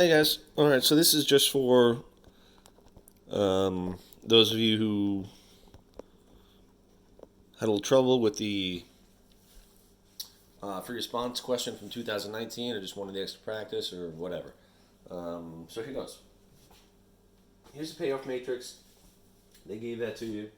Hey guys. All right, so this is just for those of you who had a little trouble with the free response question from 2019, or just wanted the extra practice, or whatever. So here goes. Here's the payoff matrix. They gave that to you.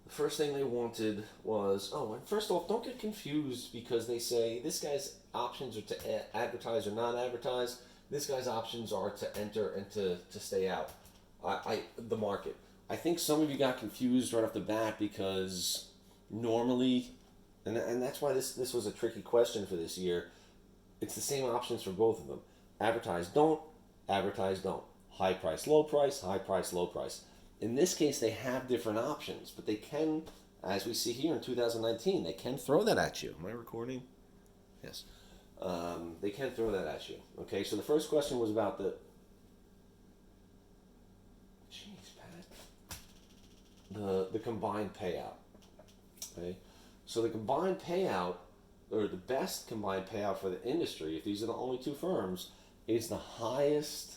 The first thing they wanted was, and first off, don't get confused because they say this guy's options are to advertise or not advertise. This guy's options are to enter and to stay out. The market. I think some of you got confused right off the bat because normally, and that's why this was a tricky question for this year. It's the same options for both of them. Advertise don't, advertise don't. High price, low price, high price, low price. In this case, they have different options, but they can, as we see here in 2019, they can throw that at you. Am I recording? Yes. They can throw that at you. Okay, so the first question was about the. Jeez, Pat. The combined payout. Okay, so the combined payout, or the best combined payout for the industry, if these are the only two firms, is the highest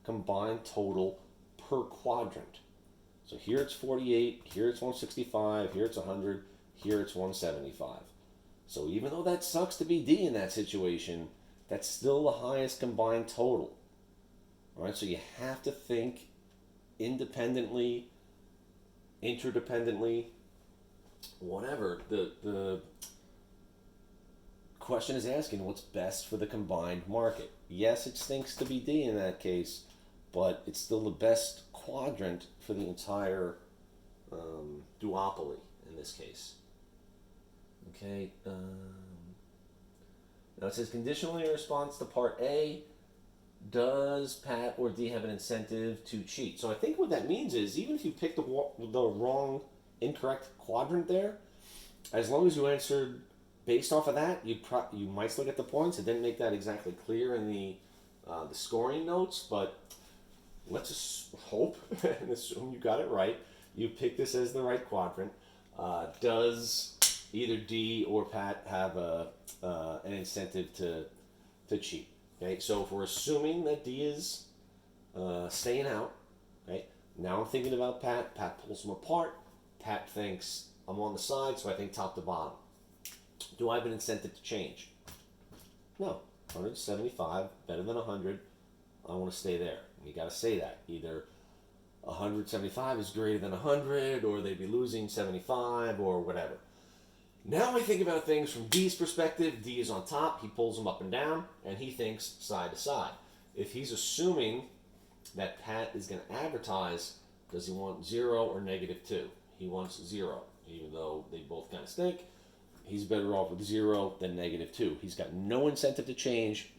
combined total per quadrant. So here it's 48, here it's 165, here it's 100, here it's 175. So even though that sucks to be D in that situation, that's still the highest combined total. All right, so you have to think independently, interdependently, whatever. The question is asking what's best for the combined market. Yes, it stinks to be D in that case, but it's still the best quadrant for the entire duopoly in this case. Okay. Now it says conditionally in response to part A, does Pat or D have an incentive to cheat? So I think what that means is even if you pick the wrong, incorrect quadrant there, as long as you answered based off of that, you might still get the points. It didn't make that exactly clear in the scoring notes, but let's just hope and assume you got it right. You picked this as the right quadrant. Does either D or Pat have an incentive to cheat? Okay, so if we're assuming that D is staying out, okay, now I'm thinking about Pat. Pat pulls them apart. Pat thinks I'm on the side, so I think top to bottom. Do I have an incentive to change? No. 175, better than 100. I want to stay there. You got to say that. Either 175 is greater than 100, or they'd be losing 75, or whatever. Now I think about things from D's perspective. D is on top. He pulls them up and down, and he thinks side to side. If he's assuming that Pat is going to advertise, does he want 0 or -2? He wants 0, even though they both kind of stink. He's better off with 0 than -2. He's got no incentive to change.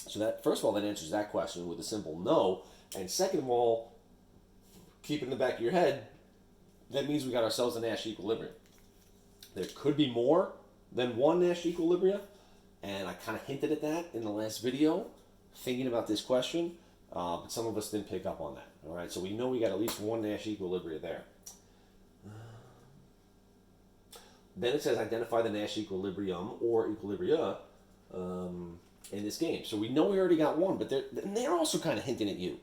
So that, first of all, that answers that question with a simple no. And second of all, keep in the back of your head, that means we got ourselves a Nash equilibrium. There could be more than one Nash equilibria, and I kind of hinted at that in the last video, thinking about this question, but some of us didn't pick up on that. All right, so we know we got at least one Nash equilibria there. Then it says identify the Nash equilibrium or equilibria in this game. So we know we already got one, but they're also kind of hinting at you.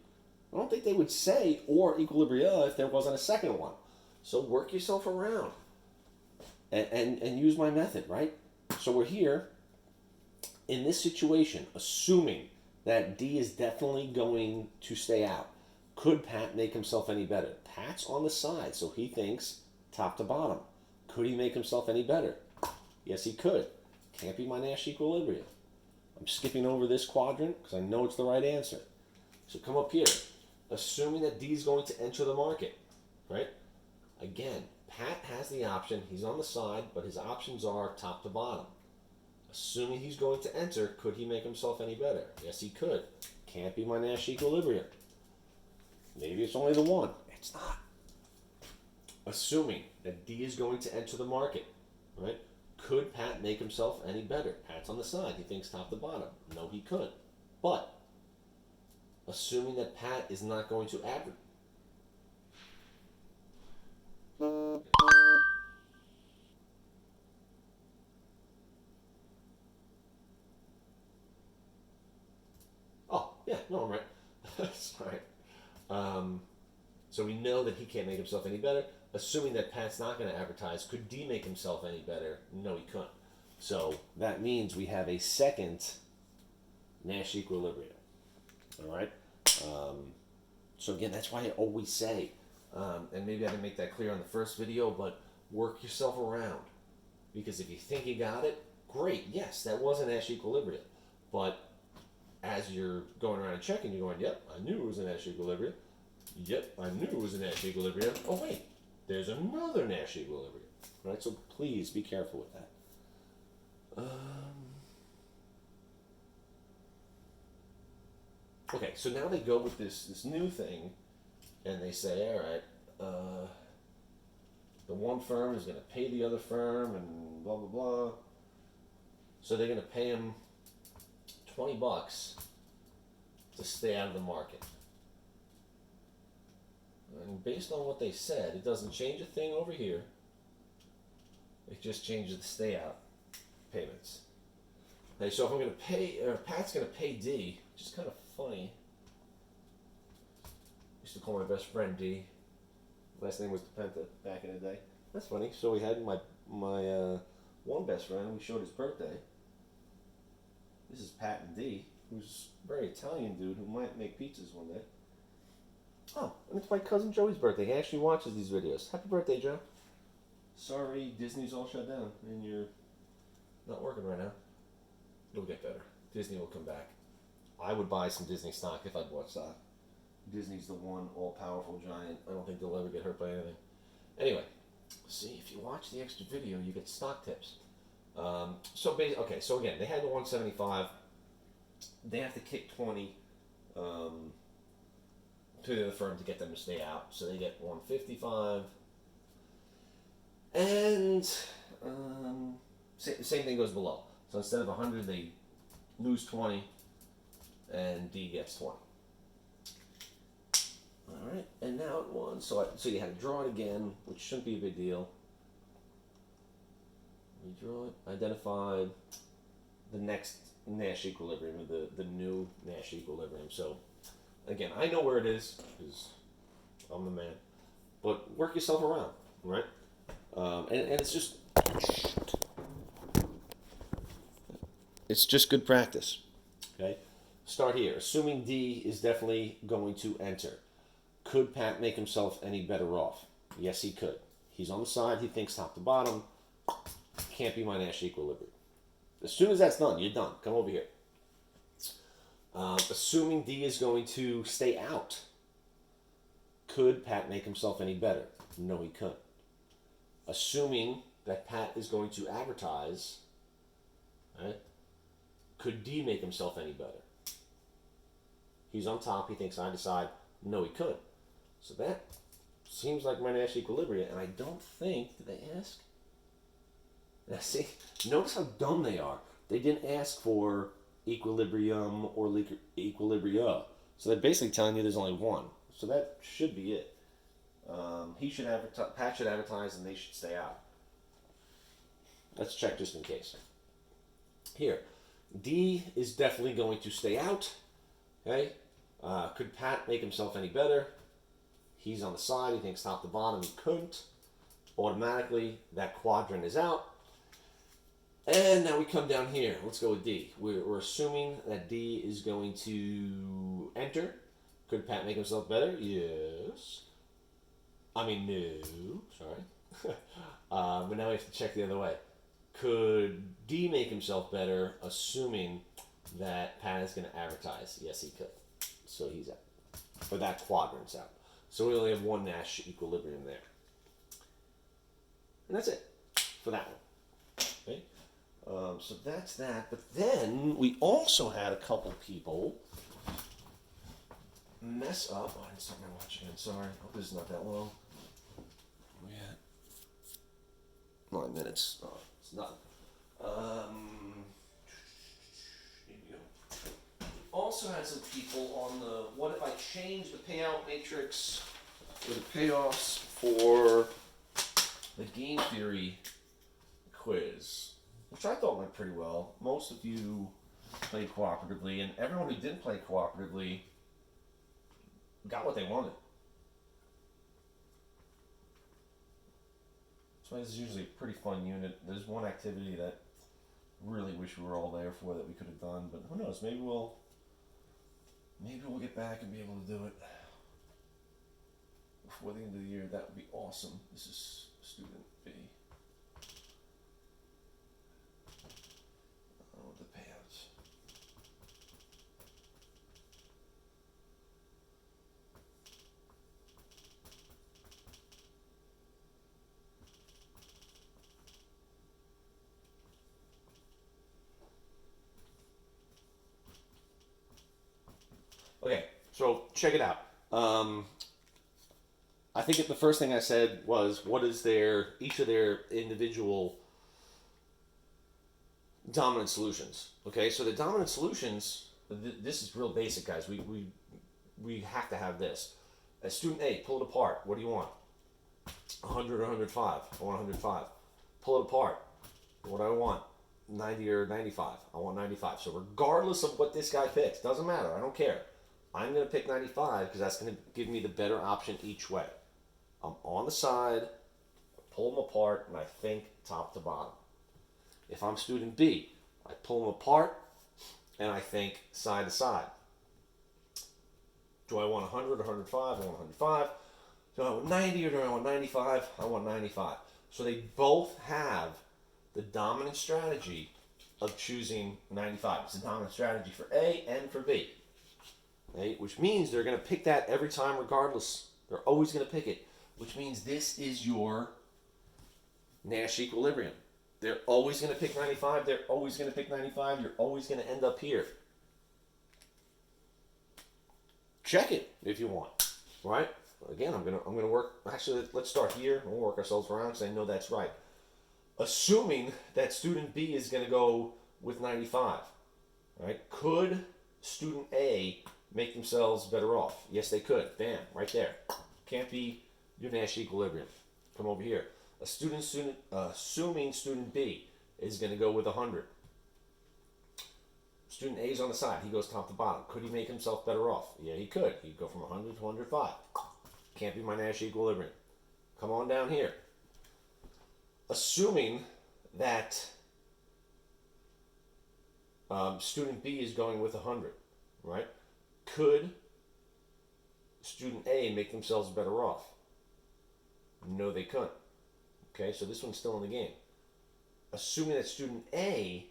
I don't think they would say or equilibria if there wasn't a second one. So work yourself around and use my method, right? So we're here in this situation, assuming that D is definitely going to stay out. Could Pat make himself any better? Pat's on the side, so he thinks top to bottom. Could he make himself any better? Yes, he could. Can't be my Nash equilibrium. I'm skipping over this quadrant because I know it's the right answer. So come up here. Assuming that D is going to enter the market, right? Again, Pat has the option. He's on the side, but his options are top to bottom. Assuming he's going to enter, could he make himself any better? Yes, he could. Can't be my Nash equilibrium. Maybe it's only the one. It's not. Assuming that D is going to enter the market, right? Could Pat make himself any better? Pat's on the side. He thinks top to bottom. No, he couldn't. But assuming that Pat is not going to advertise. Yeah, no, I'm right. That's all right. So we know that he can't make himself any better. Assuming that Pat's not going to advertise, could D make himself any better? No, he couldn't. So that means we have a second Nash equilibrium. All right. So again, that's why I always say, and maybe I didn't make that clear on the first video, but work yourself around. Because if you think you got it, great. Yes, that was a Nash equilibrium. But as you're going around and checking, you're going, yep, I knew it was a Nash equilibrium. Yep, I knew it was a Nash equilibrium. Oh, wait, there's another Nash equilibrium. Right? So please be careful with that. Okay, so now they go with this new thing, and they say, all right, the one firm is going to pay the other firm, and blah, blah, blah. So they're going to pay him $20 to stay out of the market. And based on what they said, it doesn't change a thing over here. It just changes the stay out payments. Okay, so if I'm going to pay, or Pat's going to pay D, which is kind of funny. I used to call my best friend D. Last name was DePenta back in the day. That's funny. So we had my one best friend. We showed his birthday. This is Pat and D, who's a very Italian dude who might make pizzas one day. Oh, and it's my cousin Joey's birthday. He actually watches these videos. Happy birthday, Joe. Sorry, Disney's all shut down and you're not working right now. It'll get better. Disney will come back. I would buy some Disney stock if I'd bought stock. Disney's the one all-powerful giant. I don't think they'll ever get hurt by anything. Anyway, see, if you watch the extra video, you get stock tips. So again, they had the 175. They have to kick 20 to the other firm to get them to stay out. So they get 155. And same thing goes below. So instead of 100, they lose 20, and D gets 20. All right, and now it won. So you had to draw it again, which shouldn't be a big deal. We draw it, identified the next Nash equilibrium, the new Nash equilibrium. So again, I know where it is because I'm the man. But work yourself around, right? And it's just good practice. Okay, start here. Assuming D is definitely going to enter. Could Pat make himself any better off? Yes, he could. He's on the side. He thinks top to bottom. Can't be my Nash equilibrium. As soon as that's done, you're done. Come over here. Assuming D is going to stay out. Could Pat make himself any better? No, he couldn't. Assuming that Pat is going to advertise, right? Could D make himself any better? He's on top. He thinks I decide. No, he couldn't. So that seems like my Nash equilibrium, and I don't think, did they ask? Now see, notice how dumb they are. They didn't ask for equilibrium or equilibria. So they're basically telling you there's only one. So that should be it. Pat should advertise, and they should stay out. Let's check just in case. Here, D is definitely going to stay out. Okay. Could Pat make himself any better? He's on the side. He thinks top to bottom. He couldn't. Automatically, that quadrant is out. And now we come down here. Let's go with D. We're assuming that D is going to enter. Could Pat make himself better? Yes. I mean, no. Sorry. But now we have to check the other way. Could D make himself better, assuming that Pat is going to advertise? Yes, he could. So he's out. Or that quadrant's out. So we only have one Nash equilibrium there. And that's it for that one. Okay? So that's that. But then we also had a couple people mess up. Oh, I didn't start my watch again. Sorry. I hope this is not that long. We had 9 minutes. Oh, it's not. Also had some people on the what if I change the payout matrix or the payoffs for the game theory quiz, which I thought went pretty well. Most of you played cooperatively, and everyone who didn't play cooperatively got what they wanted. So this is usually a pretty fun unit. There's one activity that really wish we were all there for that we could have done, but who knows? Maybe we'll get back and be able to do it before the end of the year. That would be awesome. This is student B. Oh, the payouts. Okay, so check it out. I think the first thing I said was, what is each of their individual dominant solutions? Okay, so the dominant solutions, this is real basic, guys. We have to have this. As student A, pull it apart. What do you want? 100 or 105? I want 105. Pull it apart. What do I want? 90 or 95? I want 95. So regardless of what this guy picks, doesn't matter. I don't care. I'm going to pick 95 because that's going to give me the better option each way. I'm on the side, pull them apart, and I think top to bottom. If I'm student B, I pull them apart, and I think side to side. Do I want 100 or 105? I want 105. Do I want 90 or do I want 95? I want 95. So they both have the dominant strategy of choosing 95. It's a dominant strategy for A and for B. Okay? Which means they're going to pick that every time regardless. They're always going to pick it. Which means this is your Nash equilibrium. They're always going to pick 95. They're always going to pick 95. You're always going to end up here. Check it if you want. Right? Again, I'm gonna work. Actually, let's start here. We'll work ourselves around because I know that's right. Assuming that student B is going to go with 95, right? Could student A make themselves better off? Yes, they could. Bam, right there. Can't be your Nash equilibrium. Come over here. Assuming student B is going to go with 100. Student A is on the side. He goes top to bottom. Could he make himself better off? Yeah, he could. He'd go from 100 to 105. Can't be my Nash equilibrium. Come on down here. Assuming that student B is going with 100, right? Could student A make themselves better off? No, they couldn't. Okay, so this one's still in the game. Assuming that student A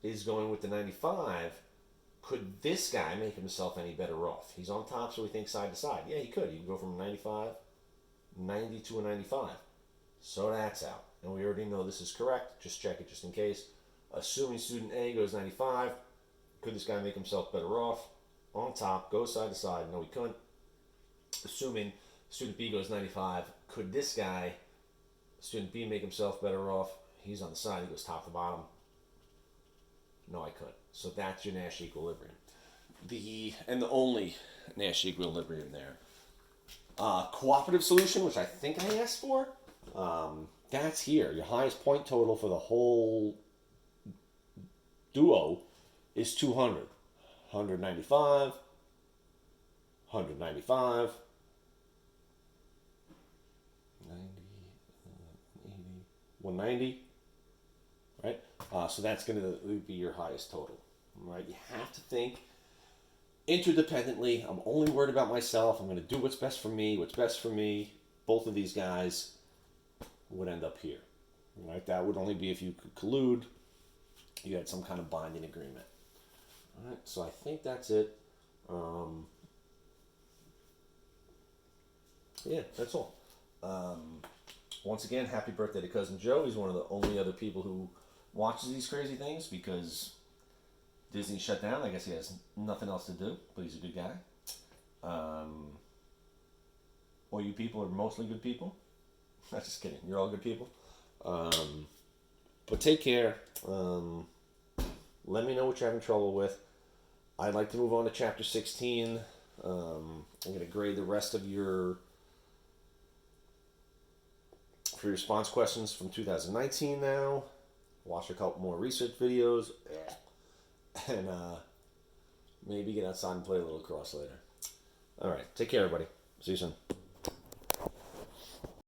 is going with the 95, could this guy make himself any better off? He's on top, so we think side to side. Yeah, he could. He could go from 95, 90 to a 95. So that's out. And we already know this is correct. Just check it just in case. Assuming student A goes 95, could this guy make himself better off? On top, goes side to side. No, he couldn't. Assuming student B goes 95, could this guy, student B, make himself better off? He's on the side. He goes top to bottom. No, I couldn't. So that's your Nash equilibrium. The only Nash equilibrium there. Cooperative solution, which I think I asked for, that's here. Your highest point total for the whole duo is 200. 195, 195, 90, 80, 190, right? So that's going to be your highest total, right? You have to think interdependently. I'm only worried about myself. I'm going to do what's best for me. What's best for me. Both of these guys would end up here, right? That would only be if you could collude. You had some kind of binding agreement. All right, so I think that's it. Yeah, that's all. Once again, happy birthday to Cousin Joe. He's one of the only other people who watches these crazy things because Disney shut down. I guess he has nothing else to do, but he's a good guy. All you people are mostly good people. I'm just kidding. You're all good people. But take care. Let me know what you're having trouble with. I'd like to move on to chapter 16. I'm going to grade the rest of your response questions from 2019 now. Watch a couple more research videos. and maybe get outside and play a little cross later. All right. Take care, everybody. See you soon.